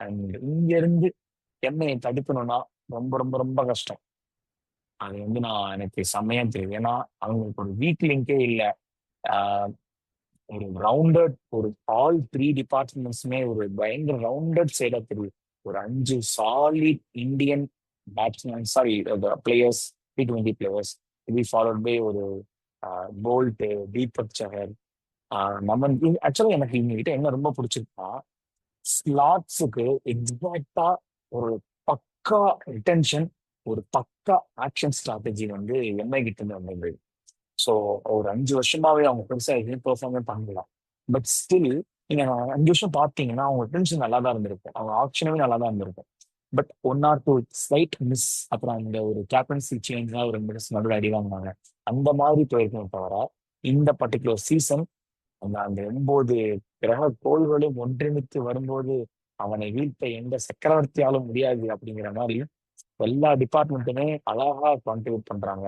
And இங்க இருந்து எம்ஐயை தடுக்கணும்னா ரொம்ப ரொம்ப ரொம்ப கஷ்டம். அது நான் எனக்கு செம்மையா தெரியுது. ஏன்னா அவங்களுக்கு ஒரு வீக் லிங்கே இல்லை. ஒரு ரவுண்டட் ஒரு ஆல் த்ரீ டிபார்ட்மெண்ட்ஸுமே ஒரு பயங்கர ரவுண்டட் சைடா தெரியுது. ஒரு 5 solid Indian batsman, sorry players, T20 players, இது ஃபாலோட் பை ஒரு போல்ட், தீபக் சஹர், நமன். ஆக்சுவலா எனக்கு இவங்க கிட்ட என்ன ரொம்ப பிடிச்சிருக்கா, ஸ்லாட்ஸுக்கு எக்ஸாக்டா ஒரு பக்கா ரிட்டன்ஷன், ஒரு பக்கா ஆக்ஷன் ஸ்ட்ராட்டஜி எம்ஐ கிட்ட இருந்து வந்தது. ஸோ ஒரு 5 வருஷமாவே அவங்க பெருசா எதுவும் பெர்ஃபார்மே பண்ணலாம். பட் ஸ்டில் நீங்க 5 வருஷம் பார்த்தீங்கன்னா அவங்க டென்ஷன் நல்லா தான் இருந்திருக்கும், அவங்க ஆப்ஷனுமே நல்லா தான் இருந்திருக்கும். பட் 1 or 2 ஸ்லைட் மிஸ், அப்புறம் அந்த ஒரு கேப்டன்சி சேஞ்ச் ஒரு 2 மினிட்ஸ் நடுவில் அடி வாங்கினாங்க, அந்த மாதிரி போயிருக்கணும் தவிர இந்த பர்டிகுலர் சீசன் அந்த அந்த 9 கிரக கோள்களும் ஒன்றிணைத்து வரும்போது அவனை வீழ்த்த எந்த சக்கரவர்த்தியாலும் முடியாது அப்படிங்கிற மாதிரி எல்லா டிபார்ட்மெண்ட்டுமே அழகா கான்ட்ரிபியூட் பண்றாங்க.